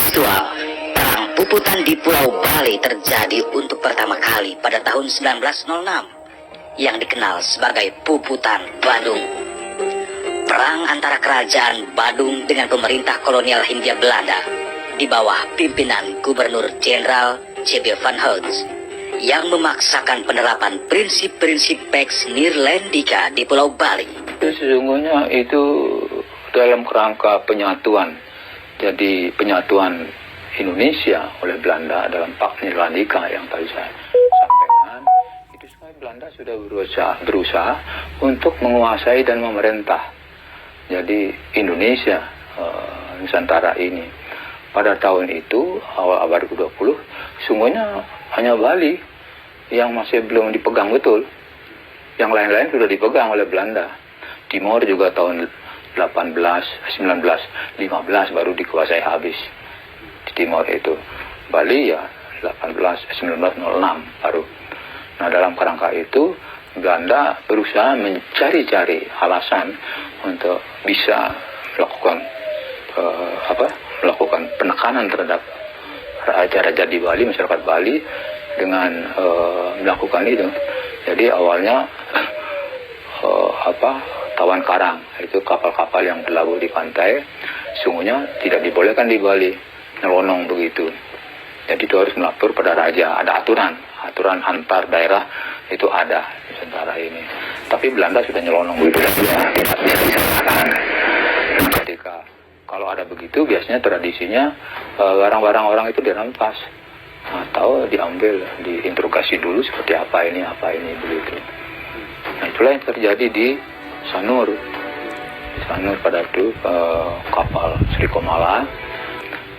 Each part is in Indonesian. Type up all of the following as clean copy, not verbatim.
Faktual, perang puputan di Pulau Bali terjadi untuk pertama kali pada tahun 1906 yang dikenal sebagai Puputan Badung. Perang antara kerajaan Badung dengan pemerintah kolonial Hindia Belanda di bawah pimpinan Gubernur Jenderal C.B. van Hulst yang memaksakan penerapan prinsip-prinsip Pax Nirlendika di Pulau Bali. Sesungguhnya itu dalam kerangka penyatuan. Jadi penyatuan Indonesia oleh Belanda dalam Pax Nirlendika yang tadi saya sampaikan, itu supaya Belanda sudah berusaha untuk menguasai dan memerintah. Jadi Indonesia, Nusantara ini pada tahun itu, awal abad ke-20, sungguhnya hanya Bali yang masih belum dipegang betul. Yang lain-lain sudah dipegang oleh Belanda. Timor juga tahun 1915 baru dikuasai habis di Timor itu. Bali ya 1906 baru. Nah, dalam kerangka itu Belanda berusaha mencari-cari alasan untuk bisa melakukan penekanan terhadap raja-raja di Bali, masyarakat Bali dengan melakukan itu. Jadi awalnya tawan karang, itu kapal-kapal yang berlabuh di pantai, sungguhnya tidak dibolehkan di Bali, nyelonong begitu. Jadi itu harus melapor pada raja, ada aturan antar daerah itu ada di Nusantara ini. Tapi Belanda sudah nyelonong begitu, tidak bisa disalahkan. Ketika kalau ada begitu, biasanya tradisinya barang-barang orang itu dirampas atau diambil, diinterogasi dulu seperti apa ini begitu. Nah, itulah yang terjadi di Sanur pada itu kapal Sri Komala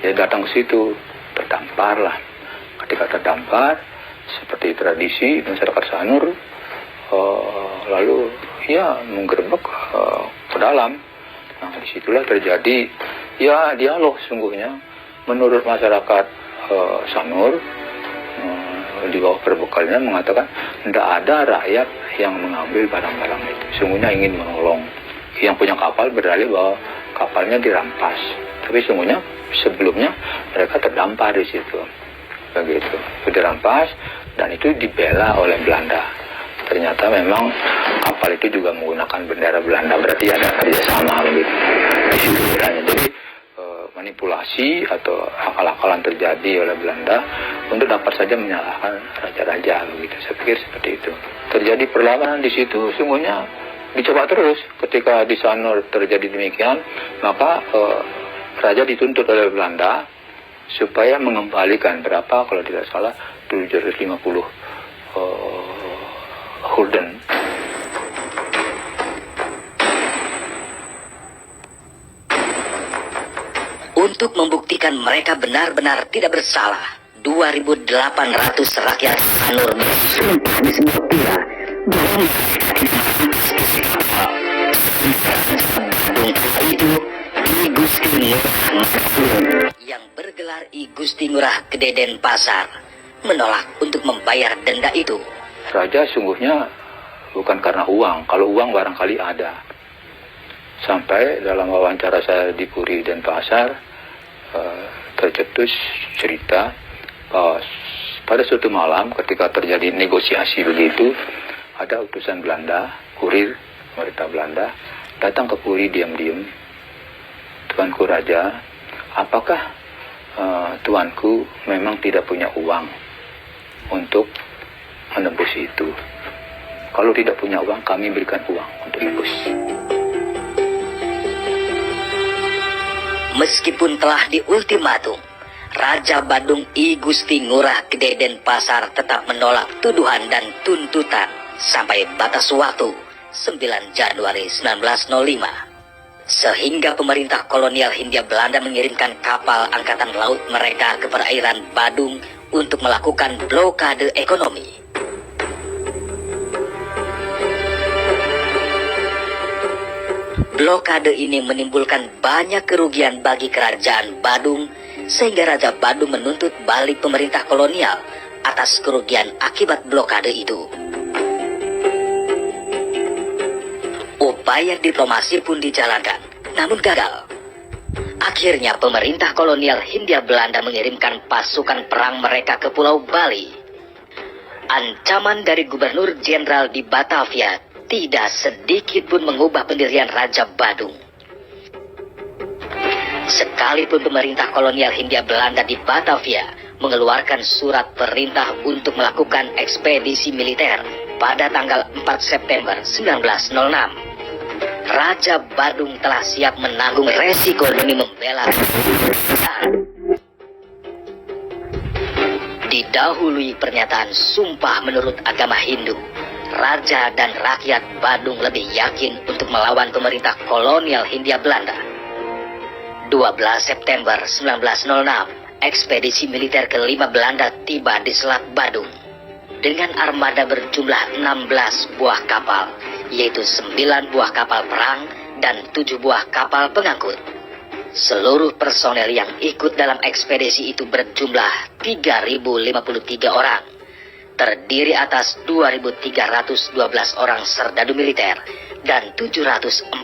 ya datang ke situ, terdampar lah. Ketika terdampar seperti tradisi masyarakat Sanur, lalu ya menggerebek ke dalam. Nah, disitulah terjadi ya dialog sungguhnya. Menurut masyarakat Sanur di bawah perbekalnya mengatakan tidak ada rakyat yang mengambil barang-barang itu. Sungguhnya ingin menolong. Yang punya kapal berdalih bahwa kapalnya dirampas. Tapi sungguhnya sebelumnya mereka terdampar di situ. Begitu. Itu dirampas dan itu dibela oleh Belanda. Ternyata memang kapal itu juga menggunakan bendera Belanda. Berarti ada kerjasama begitu. Di situ bedanya. Jadi manipulasi atau akal-akalan terjadi oleh Belanda untuk dapat saja menyalahkan raja-raja begitu. Saya pikir seperti itu. Terjadi perlawanan di situ, sungguhnya dicoba terus. Ketika di Sanur terjadi demikian, maka raja dituntut oleh Belanda supaya mengembalikan berapa, kalau tidak salah 750 gulden. Untuk membuktikan mereka benar-benar tidak bersalah, 2.800 rakyat Sanur bersumpah di sebuah pura itu I Gusti Ngurah yang bergelar I Gusti Ngurah Gede Denpasar menolak untuk membayar denda itu. Raja sungguhnya bukan karena uang. Kalau uang barangkali ada. Sampai dalam wawancara saya di Puri Denpasar tercetus cerita bahwa pada suatu malam ketika terjadi negosiasi begitu, ada utusan Belanda, kurir pemerintah Belanda datang ke Puri diam-diam. Tuanku Raja, apakah tuanku memang tidak punya uang untuk menebus itu? Kalau tidak punya uang, kami berikan uang untuk nebus. Meskipun telah diultimatum, Raja Badung I Gusti Ngurah Gede Denpasar tetap menolak tuduhan dan tuntutan sampai batas waktu 9 Januari 1905. Sehingga pemerintah kolonial Hindia Belanda mengirimkan kapal angkatan laut mereka ke perairan Badung untuk melakukan blokade ekonomi. Blokade ini menimbulkan banyak kerugian bagi kerajaan Badung, sehingga Raja Badung menuntut balik pemerintah kolonial atas kerugian akibat blokade itu. Upaya diplomasi pun dijalankan, namun gagal. Akhirnya pemerintah kolonial Hindia Belanda mengirimkan pasukan perang mereka ke Pulau Bali. Ancaman dari Gubernur Jenderal di Batavia tidak sedikit pun mengubah pendirian Raja Badung. Sekalipun pemerintah kolonial Hindia Belanda di Batavia mengeluarkan surat perintah untuk melakukan ekspedisi militer pada tanggal 4 September 1906, Raja Badung telah siap menanggung resiko demi membela. Didahului pernyataan sumpah menurut agama Hindu, Raja dan rakyat Badung lebih yakin untuk melawan pemerintah kolonial Hindia Belanda. 12 September 1906, ekspedisi militer kelima Belanda tiba di Selat Badung dengan armada berjumlah 16 buah kapal, yaitu 9 buah kapal perang dan 7 buah kapal pengangkut. Seluruh personel yang ikut dalam ekspedisi itu berjumlah 3.053 orang, terdiri atas 2.312 orang serdadu militer dan 741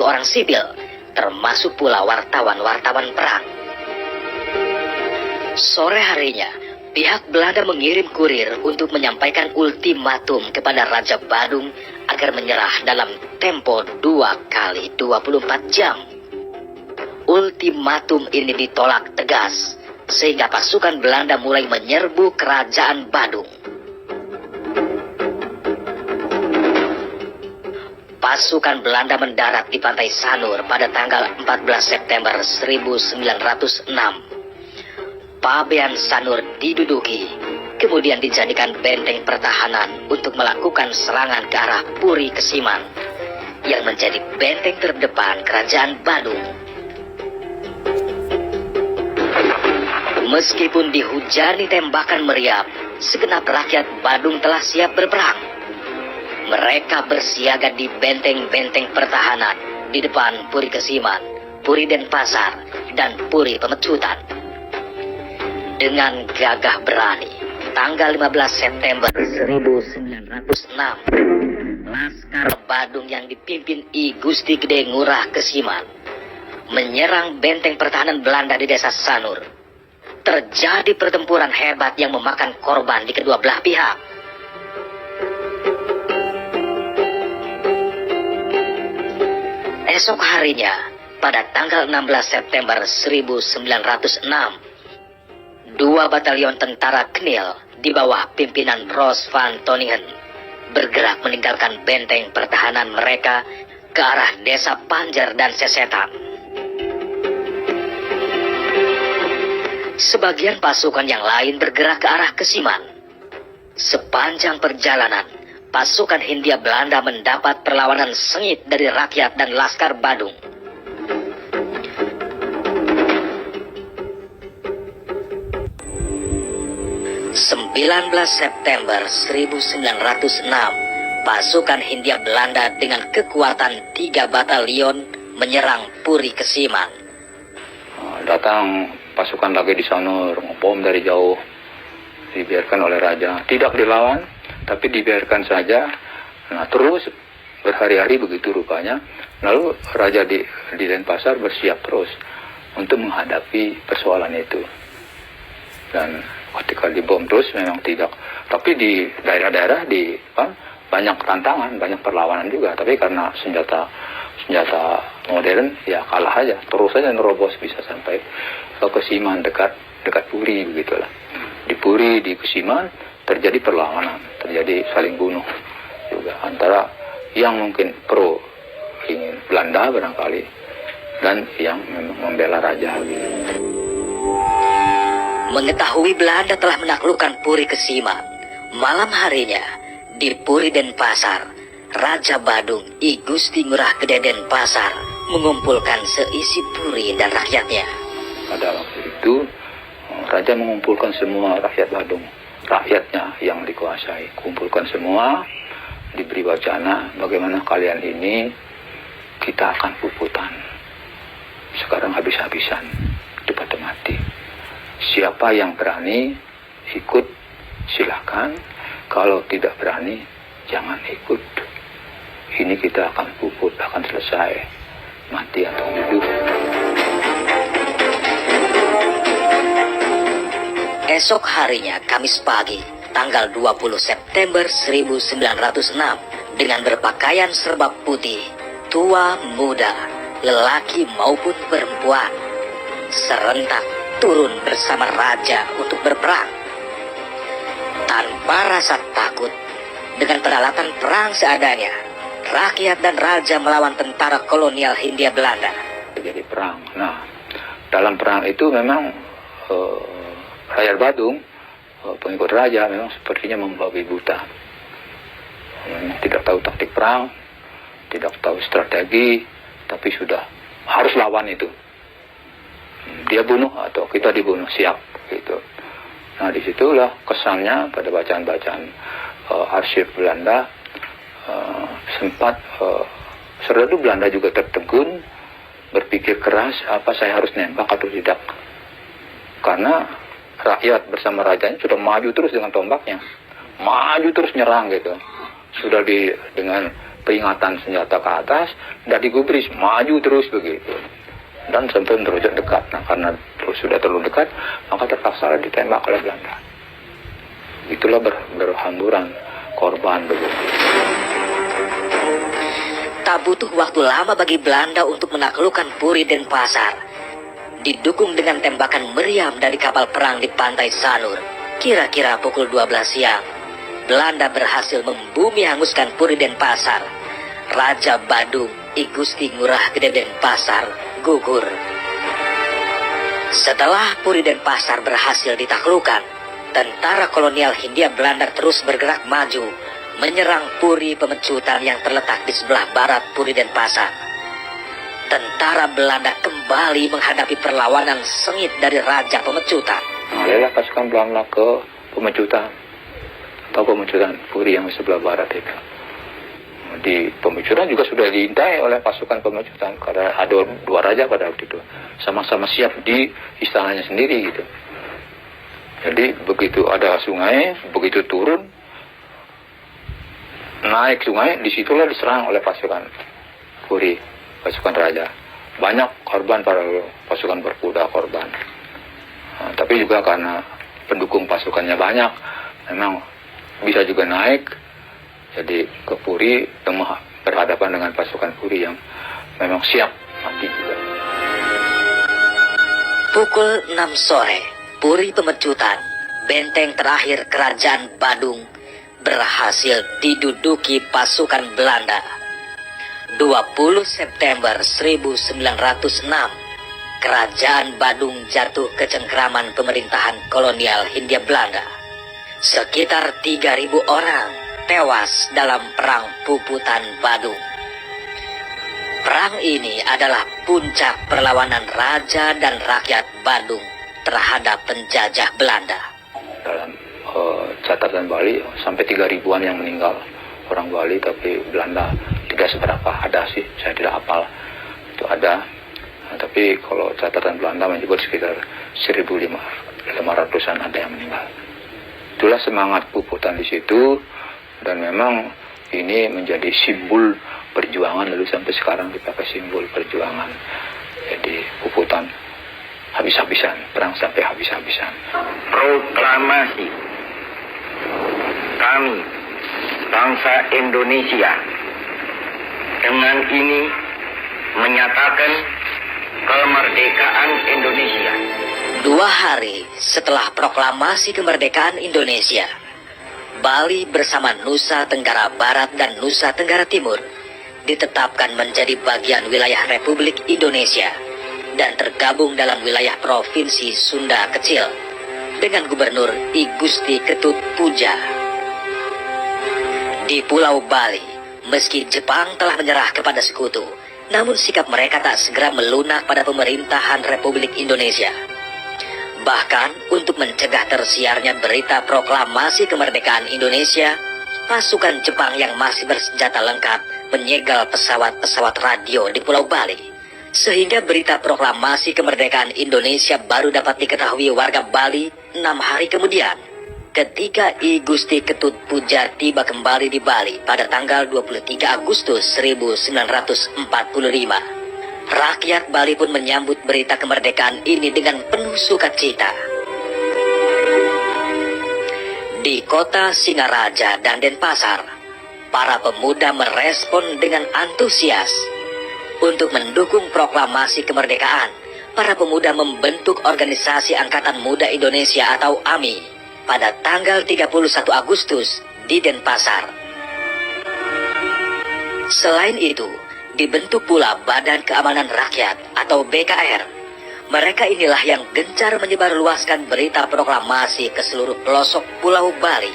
orang sipil, termasuk pula wartawan-wartawan perang. Sore harinya, pihak Belanda mengirim kurir untuk menyampaikan ultimatum kepada Raja Badung agar menyerah dalam tempo 2 kali 24 jam. Ultimatum ini ditolak tegas, sehingga pasukan Belanda mulai menyerbu kerajaan Badung. Pasukan Belanda mendarat di pantai Sanur pada tanggal 14 September 1906. Pabean Sanur diduduki, kemudian dijadikan benteng pertahanan untuk melakukan serangan ke arah Puri Kesiman, yang menjadi benteng terdepan kerajaan Badung. Meskipun dihujani tembakan meriam, segenap rakyat Badung telah siap berperang. Mereka bersiaga di benteng-benteng pertahanan di depan Puri Kesiman, Puri Denpasar, dan Puri Pemecutan. Dengan gagah berani, tanggal 15 September 1906, Laskar Badung yang dipimpin I Gusti Gede Ngurah Kesiman menyerang benteng pertahanan Belanda di desa Sanur. Terjadi pertempuran hebat yang memakan korban di kedua belah pihak. Esok harinya, pada tanggal 16 September 1906, 2 batalion tentara Knil di bawah pimpinan Roos van Toningen bergerak meninggalkan benteng pertahanan mereka ke arah desa Panjer dan Sesetan. Sebagian pasukan yang lain bergerak ke arah Kesiman. Sepanjang perjalanan, pasukan Hindia Belanda mendapat perlawanan sengit dari rakyat dan Laskar Badung. (19 September 1906), pasukan Hindia Belanda dengan kekuatan 3 batalion menyerang Puri Kesiman. Datang pasukan lagi di Sanur, ngebom dari jauh, dibiarkan oleh raja. Tidak dilawan, tapi dibiarkan saja. Nah, terus berhari-hari begitu rupanya. Lalu raja di Denpasar bersiap terus untuk menghadapi persoalan itu. Dan ketika dibom terus memang tidak. Tapi di daerah-daerah banyak tantangan, banyak perlawanan juga. Tapi karena senjata modern ya kalah aja. Terus saja nerobos bisa sampai ke Kesiman, dekat Puri begitulah. Di Puri, di Kesiman terjadi perlawanan, terjadi saling bunuh juga antara yang mungkin pro ingin Belanda barangkali dan yang membela raja gitu. Mengetahui Belanda telah menaklukkan Puri Kesiman, malam harinya di Puri Denpasar, Raja Badung I Gusti Ngurah Gede Denpasar mengumpulkan seisi Puri dan rakyatnya. Pada waktu itu raja mengumpulkan semua rakyat Badung, rakyatnya yang dikuasai, kumpulkan semua, diberi wacana bagaimana kalian ini kita akan puputan. Sekarang habis-habisan, cepat mati. Siapa yang berani ikut silakan, kalau tidak berani jangan ikut. Ini kita akan puput, akan selesai, mati atau hidup. Esok harinya, Kamis pagi, tanggal 20 September 1906, dengan berpakaian serba putih, tua, muda, lelaki maupun perempuan, serentak turun bersama raja untuk berperang. Tanpa rasa takut, dengan peralatan perang seadanya, rakyat dan raja melawan tentara kolonial Hindia Belanda. Jadi perang. Nah, dalam perang itu memang rakyat Badung, pengikut raja, memang sepertinya membabi buta. Tidak tahu taktik perang, tidak tahu strategi, tapi sudah harus lawan itu. Dia bunuh atau kita dibunuh, siap gitu. Nah, disitulah kesannya pada bacaan-bacaan arsip Belanda, sempat serdadu Belanda juga tertegun, berpikir keras, apa saya harus nembak atau tidak, karena rakyat bersama rajanya sudah maju terus dengan tombaknya, maju terus nyerang gitu, sudah dengan peringatan senjata ke atas, tidak digubris, maju terus begitu, dan sampai merojok dekat. Nah, karena sudah terlalu dekat, maka terpaksa ditembak oleh Belanda. Itulah berhamburan korban begitu. Tak butuh waktu lama bagi Belanda untuk menaklukkan Puri Denpasar. Didukung dengan tembakan meriam dari kapal perang di pantai Sanur, kira-kira pukul 12 siang, Belanda berhasil membumi hanguskan Puri Denpasar. Raja Badung, I Gusti Ngurah Gede Denpasar, gugur. Setelah Puri Denpasar berhasil ditaklukkan, tentara kolonial Hindia Belanda terus bergerak maju, menyerang Puri Pemecutan yang terletak di sebelah barat Puri Denpasar. Tentara Belanda kembali menghadapi perlawanan sengit dari Raja Pemecutan. Mulailah pasukan Belanda ke Pemecutan, atau Pemecutan Puri yang di sebelah barat itu. Di Pemecutan juga sudah diintai oleh pasukan Pemecutan, karena ada dua raja pada waktu itu, sama-sama siap di istananya sendiri gitu. Jadi begitu ada sungai, begitu turun, naik sungai, disitulah diserang oleh pasukan Puri, pasukan raja. Banyak korban para pasukan berkuda korban. Nah, tapi juga karena pendukung pasukannya banyak, memang bisa juga naik. Jadi ke Puri berhadapan dengan pasukan Puri yang memang siap mati juga. Pukul 6 sore, Puri Pemecutan, benteng terakhir kerajaan Badung, berhasil diduduki pasukan Belanda. 20 September 1906, kerajaan Badung jatuh ke cengkraman pemerintahan kolonial Hindia Belanda. Sekitar 3.000 orang tewas dalam perang Puputan Badung. Perang ini adalah puncak perlawanan raja dan rakyat Badung terhadap penjajah Belanda. Dalam catatan Bali sampai 3.000-an yang meninggal orang Bali, tapi Belanda tidak seberapa. Ada sih, saya tidak hafal itu ada. Nah, tapi kalau catatan Belanda menyebut sekitar 1.500-an ada yang meninggal. Itulah semangat Puputan di situ, dan memang ini menjadi simbol perjuangan, lalu sampai sekarang dipakai simbol perjuangan. Jadi Puputan habis-habisan, perang sampai habis-habisan. Proklamasi kami bangsa Indonesia dengan ini menyatakan kemerdekaan Indonesia. 2 hari setelah proklamasi kemerdekaan Indonesia, Bali bersama Nusa Tenggara Barat dan Nusa Tenggara Timur ditetapkan menjadi bagian wilayah Republik Indonesia dan tergabung dalam wilayah Provinsi Sunda Kecil dengan Gubernur I Gusti Ketut Puja. Di Pulau Bali, meski Jepang telah menyerah kepada sekutu, namun sikap mereka tak segera melunak pada pemerintahan Republik Indonesia. Bahkan untuk mencegah tersiarnya berita proklamasi kemerdekaan Indonesia, pasukan Jepang yang masih bersenjata lengkap menyegel pesawat-pesawat radio di Pulau Bali, sehingga berita proklamasi kemerdekaan Indonesia baru dapat diketahui warga Bali 6 hari kemudian, ketika I Gusti Ketut Puja tiba kembali di Bali pada tanggal 23 Agustus 1945. Rakyat Bali pun menyambut berita kemerdekaan ini dengan penuh sukacita. Di kota Singaraja dan Denpasar, para pemuda merespon dengan antusias. Untuk mendukung proklamasi kemerdekaan, para pemuda membentuk Organisasi Angkatan Muda Indonesia atau AMI pada tanggal 31 Agustus di Denpasar. Selain itu, dibentuk pula Badan Keamanan Rakyat atau BKR. Mereka inilah yang gencar menyebarluaskan berita proklamasi ke seluruh pelosok Pulau Bali.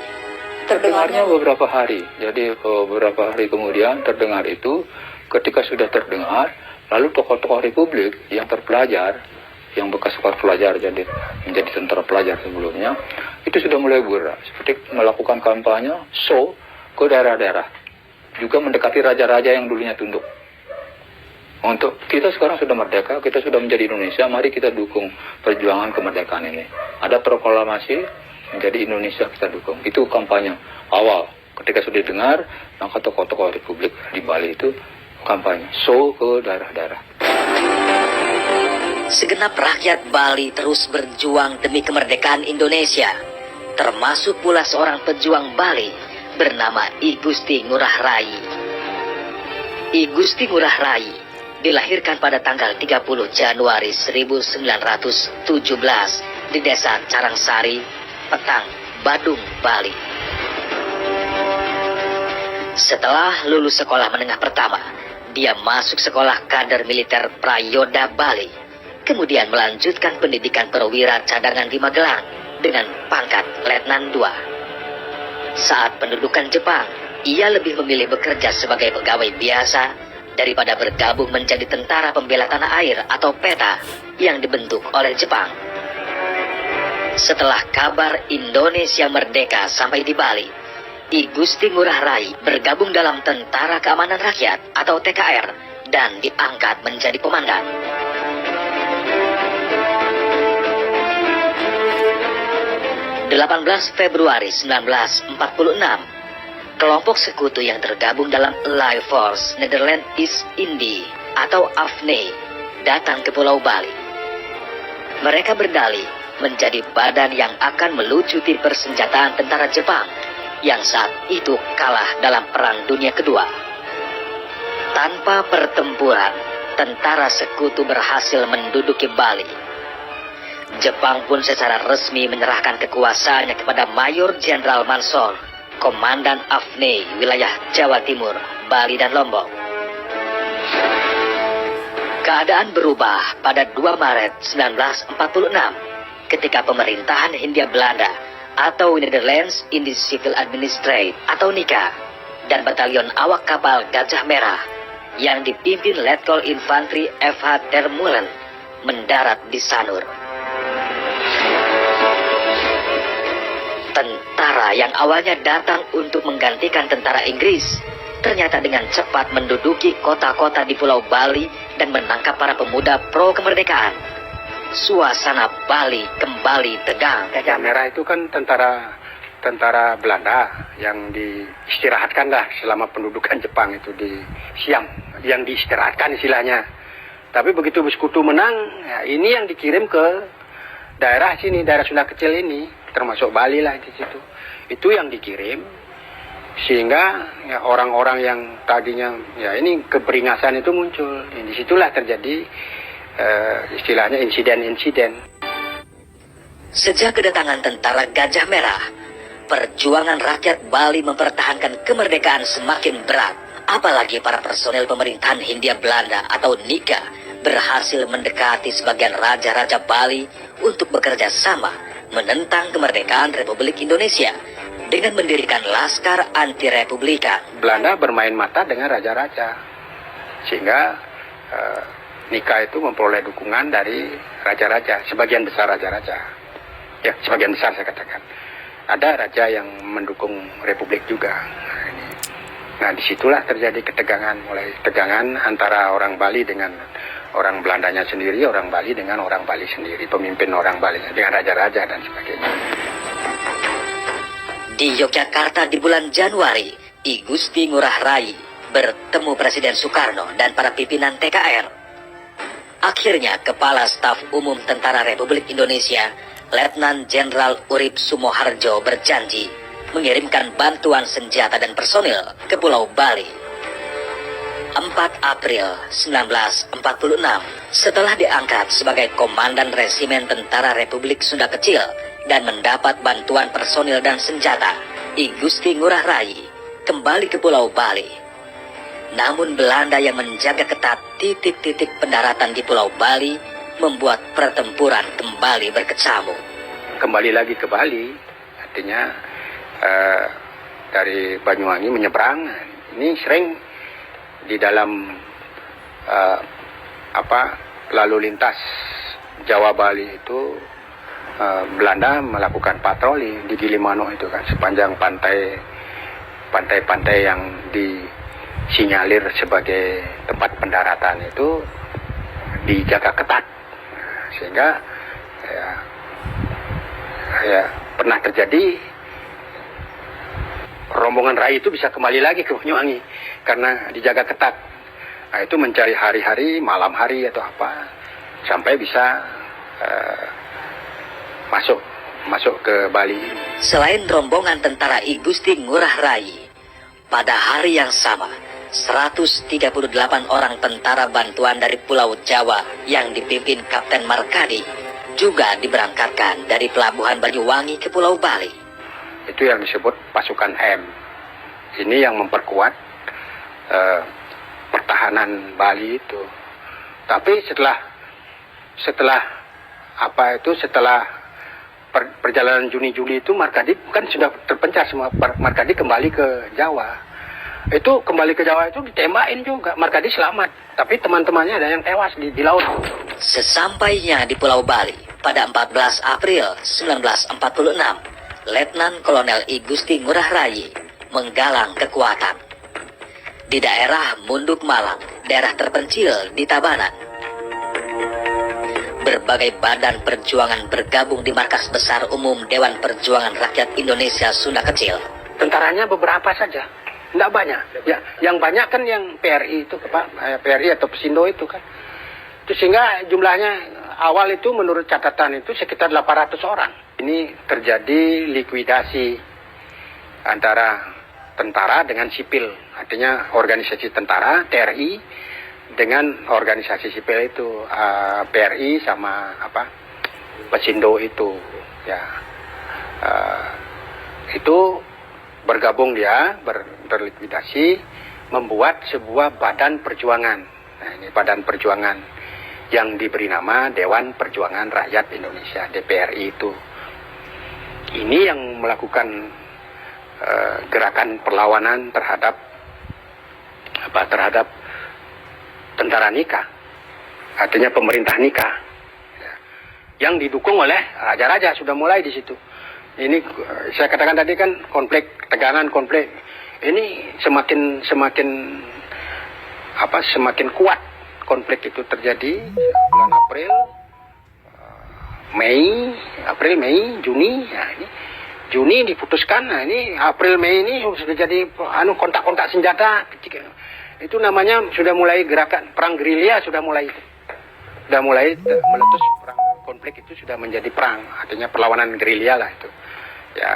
Terdengarnya beberapa hari. Jadi beberapa hari kemudian terdengar itu. Ketika sudah terdengar, lalu tokoh-tokoh Republik yang terpelajar, yang bekas pelajar jadi menjadi tentara pelajar sebelumnya, itu sudah mulai bergerak, seperti melakukan kampanye show ke daerah-daerah, juga mendekati raja-raja yang dulunya tunduk. Untuk kita sekarang sudah merdeka, kita sudah menjadi Indonesia, mari kita dukung perjuangan kemerdekaan ini. Ada proklamasi menjadi Indonesia, kita dukung. Itu kampanye awal. Ketika sudah dengar, maka tokoh-tokoh Republik di Bali itu kampanye show ke daerah-daerah. Segenap rakyat Bali terus berjuang demi kemerdekaan Indonesia, termasuk pula seorang pejuang Bali bernama I Gusti Ngurah Rai. I Gusti Ngurah Rai dilahirkan pada tanggal 30 Januari 1917 di desa Carangsari, Petang, Badung, Bali. Setelah lulus sekolah menengah pertama, dia masuk sekolah kader militer Prayoda Bali, kemudian melanjutkan pendidikan perwira cadangan di Magelang dengan pangkat Letnan II. Saat pendudukan Jepang, ia lebih memilih bekerja sebagai pegawai biasa daripada bergabung menjadi tentara pembela tanah air atau PETA yang dibentuk oleh Jepang. Setelah kabar Indonesia merdeka sampai di Bali, I Gusti Ngurah Rai bergabung dalam Tentara Keamanan Rakyat atau TKR dan diangkat menjadi komandan. (18 Februari 1946), kelompok sekutu yang tergabung dalam Allied Force Netherlands East Indie atau AFNE datang ke Pulau Bali. Mereka berdalih menjadi badan yang akan melucuti persenjataan tentara Jepang yang saat itu kalah dalam Perang Dunia Kedua. Tanpa pertempuran, tentara sekutu berhasil menduduki Bali. Jepang pun secara resmi menyerahkan kekuasaannya kepada Mayor Jenderal Mansor, Komandan AFNE wilayah Jawa Timur, Bali dan Lombok. Keadaan berubah pada 2 Maret 1946 ketika pemerintahan Hindia Belanda atau Netherlands Indies Civil Administratie atau NICA dan batalion awak kapal Gajah Merah yang dipimpin Letkol Infantri F.H. Termulen mendarat di Sanur. Tentara yang awalnya datang untuk menggantikan tentara Inggris ternyata dengan cepat menduduki kota-kota di Pulau Bali dan menangkap para pemuda pro kemerdekaan. Suasana Bali kembali tegang. Gajah Merah itu kan tentara Belanda yang diistirahatkan lah selama pendudukan Jepang itu di Siam, yang diistirahatkan istilahnya. Tapi begitu Bersekutu menang, ya ini yang dikirim ke daerah sini, daerah Sunda kecil ini, termasuk Bali lah di situ. Itu yang dikirim sehingga ya, orang-orang yang tadinya ya ini keberingasan itu muncul. Disitulah terjadi istilahnya insiden-insiden. Sejak kedatangan tentara Gajah Merah, perjuangan rakyat Bali mempertahankan kemerdekaan semakin berat. Apalagi para personel pemerintahan Hindia Belanda atau NICA berhasil mendekati sebagian raja-raja Bali untuk bekerja sama menentang kemerdekaan Republik Indonesia dengan mendirikan Laskar Anti-Republika. Belanda bermain mata dengan raja-raja, sehingga NICA itu memperoleh dukungan dari raja-raja, sebagian besar raja-raja. Ya, sebagian besar saya katakan. Ada raja yang mendukung Republik juga. Nah, disitulah terjadi ketegangan, mulai tegangan antara orang Bali dengan orang Belandanya sendiri, orang Bali dengan orang Bali sendiri, pemimpin orang Bali dengan raja-raja dan sebagainya. Di Yogyakarta di bulan Januari, I Gusti Ngurah Rai bertemu Presiden Soekarno dan para pimpinan TKR. Akhirnya, Kepala Staf Umum Tentara Republik Indonesia, Letnan Jenderal Urip Sumoharjo berjanji mengirimkan bantuan senjata dan personil ke Pulau Bali. 4 April 1946, setelah diangkat sebagai Komandan Resimen Tentara Republik Sunda Kecil dan mendapat bantuan personil dan senjata, I Gusti Ngurah Rai kembali ke Pulau Bali. Namun Belanda yang menjaga ketat titik-titik pendaratan di Pulau Bali membuat pertempuran kembali berkecamuk. Kembali lagi ke Bali, artinya dari Banyuwangi menyeberang. Ini sering di dalam lalu lintas Jawa Bali itu Belanda melakukan patroli di Gilimanuk itu kan, sepanjang pantai-pantai yang disinyalir sebagai tempat pendaratan itu dijaga ketat, sehingga ya pernah terjadi rombongan Rai itu bisa kembali lagi ke Banyuwangi karena dijaga ketat. Nah, itu mencari hari-hari, malam hari atau apa, sampai bisa masuk ke Bali. Selain rombongan tentara I Gusti Ngurah Rai, pada hari yang sama 138 orang tentara bantuan dari Pulau Jawa yang dipimpin Kapten Markadi juga diberangkatkan dari Pelabuhan Banyuwangi ke Pulau Bali. Itu yang disebut pasukan M. Ini yang memperkuat pertahanan Bali itu. Tapi setelah perjalanan Juni-Juli itu Markadi kan sudah terpencar semua. Markadi kembali ke Jawa. Itu kembali ke Jawa itu ditembakin juga. Markadi selamat, tapi teman-temannya ada yang tewas di laut. Sesampainya di Pulau Bali pada 14 April 1946, Letnan Kolonel I Gusti Ngurah Rai menggalang kekuatan. Di daerah Munduk Malang, daerah terpencil di Tabanan, berbagai badan perjuangan bergabung di markas besar umum Dewan Perjuangan Rakyat Indonesia Sunda Kecil. Tentaranya beberapa saja, tidak banyak. Ya, yang banyak kan yang PRI itu, PRI atau Pesindo itu kan. Itu sehingga jumlahnya awal itu menurut catatan itu sekitar 800 orang. Ini terjadi likuidasi antara tentara dengan sipil, artinya organisasi tentara TRI dengan organisasi sipil itu PRI sama Pesindo itu, ya itu bergabung dia berlikuidasi membuat sebuah badan perjuangan. Nah, ini badan perjuangan yang diberi nama Dewan Perjuangan Rakyat Indonesia DPRI itu. Ini yang melakukan gerakan perlawanan terhadap tentara Nika, artinya pemerintah Nika, yang didukung oleh raja-raja. Sudah mulai di situ. Ini saya katakan tadi kan konflik, tegangan konflik ini semakin kuat konflik itu terjadi bulan April, Mei, Juni. Nah, ini Juni diputuskan. Nah, ini April, Mei ini sudah jadi kontak-kontak senjata. Itu namanya sudah mulai gerakan perang gerilya, sudah mulai meletus. Perang konflik itu sudah menjadi perang, artinya perlawanan gerilya lah itu. Ya,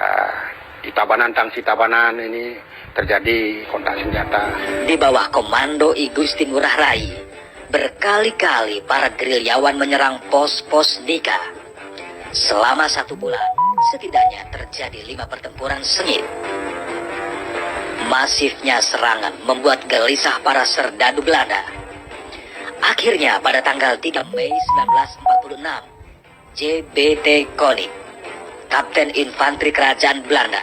di Tabanan, Tangsi Tabanan ini terjadi kontak senjata. Di bawah komando I Gusti Ngurah Rai, berkali-kali para gerilyawan menyerang pos-pos Nika. Selama 1 bulan, setidaknya terjadi 5 pertempuran sengit. Masifnya serangan membuat gelisah para serdadu Belanda. Akhirnya pada tanggal 3 Mei 1946, JBT Koning, Kapten Infanteri Kerajaan Belanda,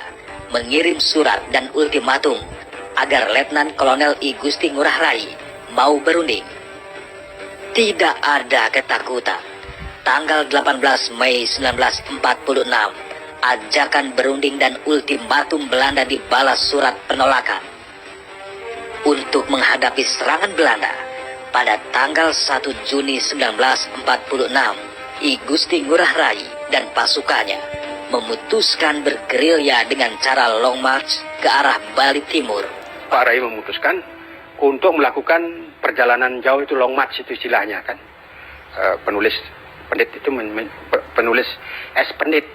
mengirim surat dan ultimatum agar Letnan Kolonel I Gusti Ngurah Rai mau berunding. Tidak ada ketakutan. Tanggal 18 Mei 1946, ajakan berunding dan ultimatum Belanda dibalas surat penolakan. Untuk menghadapi serangan Belanda, pada tanggal 1 Juni 1946, I Gusti Ngurah Rai dan pasukannya memutuskan bergerilya dengan cara long march ke arah Bali Timur. Pak Rai memutuskan untuk melakukan perjalanan jauh, itu long march itu istilahnya kan. Penulis Espenit itu penulis Espenit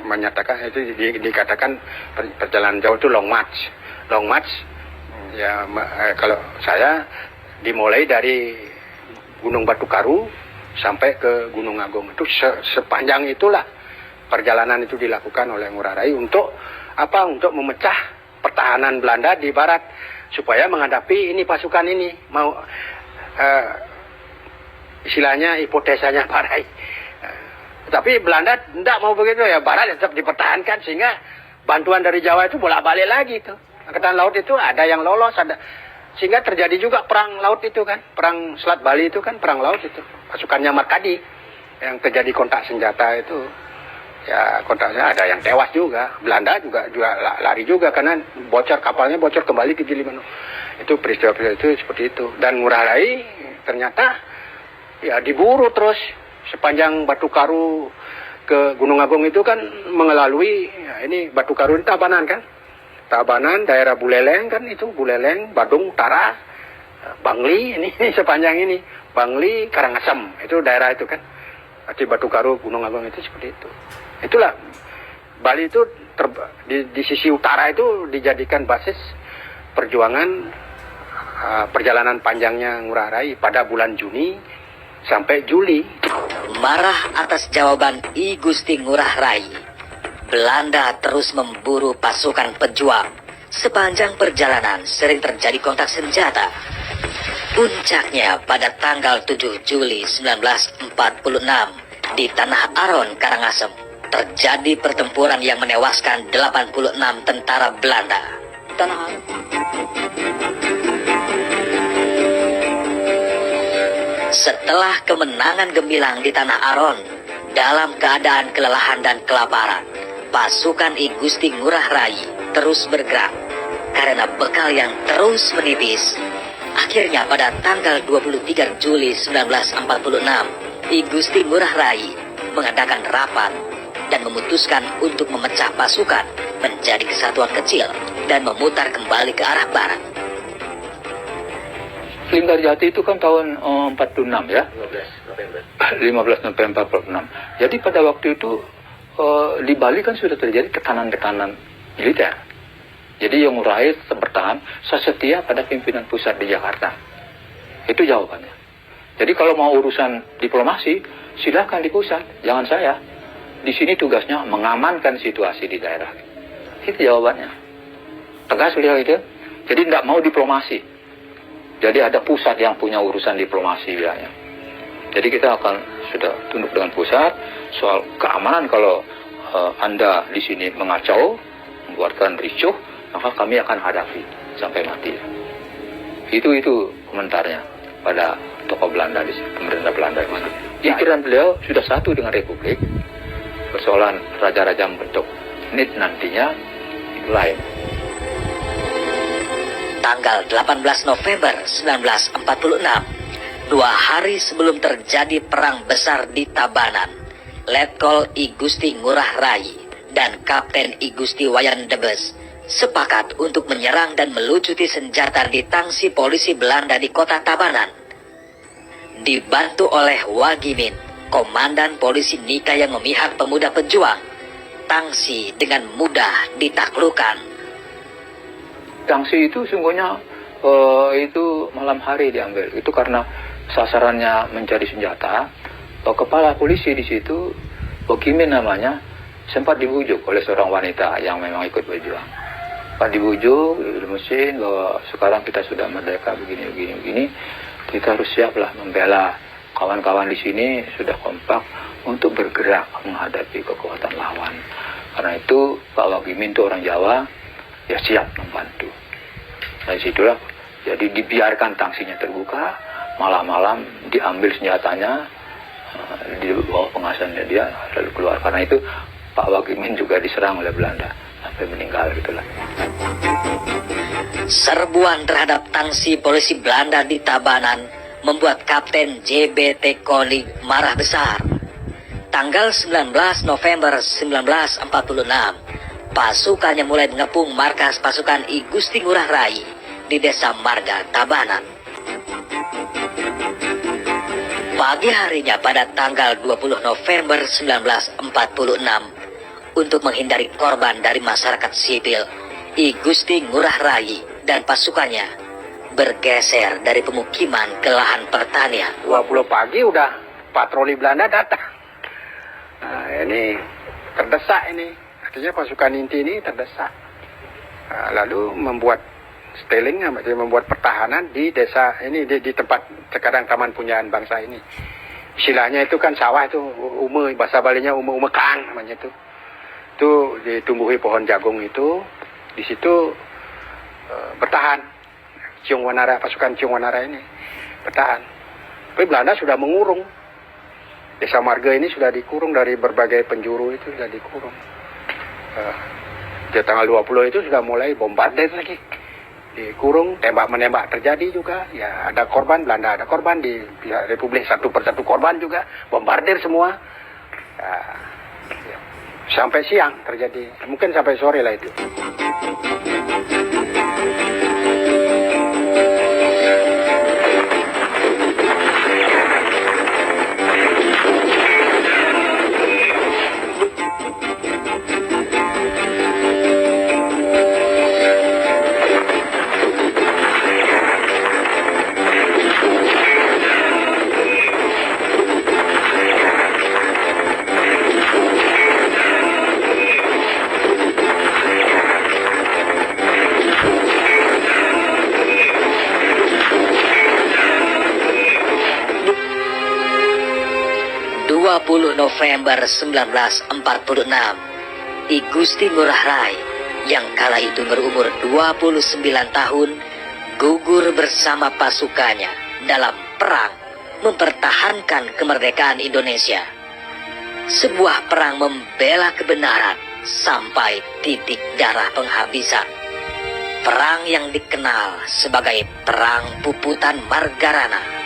menyatakan itu dikatakan perjalanan jauh itu long march. Long march ya kalau saya dimulai dari Gunung Batu Karu sampai ke Gunung Agung. Itu sepanjang itulah perjalanan itu dilakukan oleh Ngurah Rai untuk apa? Untuk memecah pertahanan Belanda di barat supaya menghadapi ini pasukan ini mau istilahnya hipotesanya Pak Rai. Tapi Belanda tidak mau begitu ya, barat tetap dipertahankan sehingga bantuan dari Jawa itu bolak-balik lagi itu. Angkatan laut itu ada yang lolos, ada sehingga terjadi juga perang laut itu kan, perang Selat Bali itu kan perang laut itu. Pasukannya Markadi yang terjadi kontak senjata itu. Ya kontaknya ada yang tewas juga. Belanda juga lari juga karena kapalnya bocor kembali ke Gilimanuk. Itu peristiwa itu seperti itu. Dan Ngurah Rai ternyata ya diburu terus sepanjang Batu Karu ke Gunung Agung itu kan mengelalui ya ini Batu Karu ini Tabanan kan. Tabanan, daerah Buleleng kan itu, Buleleng, Badung Utara, Bangli ini sepanjang ini. Bangli, Karangasem, itu daerah itu kan. Di Batu Karu, Gunung Agung itu seperti itu. Itulah Bali itu di sisi utara itu dijadikan basis perjuangan perjalanan panjangnya Ngurah Rai pada bulan Juni sampai Juli. Marah atas jawaban I Gusti Ngurah Rai, Belanda terus memburu pasukan pejuang. Sepanjang perjalanan sering terjadi kontak senjata. Puncaknya pada tanggal 7 Juli 1946 di Tanah Aron, Karangasem, terjadi pertempuran yang menewaskan 86 tentara Belanda. Tanah Aron. Setelah kemenangan gemilang di Tanah Aron, dalam keadaan kelelahan dan kelaparan, pasukan I Gusti Ngurah Rai terus bergerak. Karena bekal yang terus menipis, akhirnya pada tanggal 23 Juli 1946, I Gusti Ngurah Rai mengadakan rapat dan memutuskan untuk memecah pasukan menjadi kesatuan kecil dan memutar kembali ke arah barat. Linggarjati itu kan tahun 46 ya? 15 November 46. Jadi pada waktu itu di Bali kan sudah terjadi tekanan-tekanan militer. Jadi yang Ngurah Rai bertahan, saya setia pada pimpinan pusat di Jakarta. Itu jawabannya. Jadi kalau mau urusan diplomasi, silakan di pusat, jangan saya. Di sini tugasnya mengamankan situasi di daerah. Itu jawabannya. Tegas beliau itu. Jadi tidak mau diplomasi. Jadi ada pusat yang punya urusan diplomasi bilangnya. Jadi kita akan sudah tunduk dengan pusat soal keamanan. Kalau Anda di sini mengacau, membuatkan ricuh, maka kami akan hadapi sampai mati. Itu komentarnya pada tokoh Belanda di sini, pemerintah Belanda di mana. Pikiran beliau sudah satu dengan Republik. Persoalan raja-raja membentuk NIT nantinya lain. Tanggal 18 November 1946, 2 hari sebelum terjadi perang besar di Tabanan, Letkol I Gusti Ngurah Rai dan Kapten I Gusti Wayan Debes sepakat untuk menyerang dan melucuti senjata di tangsi polisi Belanda di kota Tabanan. Dibantu oleh Wagimin, komandan polisi Nika yang memihak pemuda pejuang, tangsi dengan mudah ditaklukkan. Tangsi itu sungguhnya itu malam hari diambil. Itu karena sasarannya mencari senjata. Kepala polisi di situ, Wagimin namanya, sempat dibujuk oleh seorang wanita yang memang ikut berjuang. Pak dibujuk di mesin bahwa sekarang kita sudah merdeka begini, kita harus siaplah membela. Kawan-kawan di sini sudah kompak untuk bergerak menghadapi kekuatan lawan. Karena itu Pak Wagimin itu orang Jawa, ya siap membantu. Dari situlah, jadi dibiarkan tangsinya terbuka, malam-malam diambil senjatanya, di bawah pengawasannya dia, lalu keluar. Karena itu Pak Wagimin juga diserang oleh Belanda sampai meninggal gitulah. Serbuan terhadap tangsi polisi Belanda di Tabanan membuat Kapten JBT Kolig marah besar. Tanggal 19 November 1946, pasukannya mulai mengepung markas pasukan I Gusti Ngurah Rai di Desa Marga, Tabanan. Pagi harinya pada tanggal 20 November 1946, untuk menghindari korban dari masyarakat sipil, I Gusti Ngurah Rai dan pasukannya bergeser dari pemukiman ke lahan pertanian. 20 pagi udah patroli Belanda datang. Nah, ini terdesak ini. Artinya pasukan inti ini terdesak. Nah, lalu membuat stealing, membuat pertahanan di desa ini, di tempat sekarang Taman Punyaan Bangsa ini. Istilahnya itu kan sawah itu, bahasa Balinya umekaan namanya itu. Itu ditumbuhi pohon jagung itu, di situ bertahan. Ciung Wanara, pasukan Ciung Wanara ini bertahan. Tapi Belanda sudah mengurung. Desa Marga ini sudah dikurung dari berbagai penjuru, itu sudah dikurung. Di tanggal 20 itu sudah mulai bombardir lagi. Dikurung, tembak-menembak terjadi juga. Ya, ada korban, Belanda ada korban, di pihak Republik satu persatu korban juga. Bombardir semua. Ya, sampai siang terjadi. Mungkin sampai sore lah itu. November 1946, I Gusti Ngurah Rai yang kala itu berumur 29 tahun gugur bersama pasukannya dalam perang mempertahankan kemerdekaan Indonesia. Sebuah perang membela kebenaran sampai titik darah penghabisan. Perang yang dikenal sebagai Perang Puputan Margarana.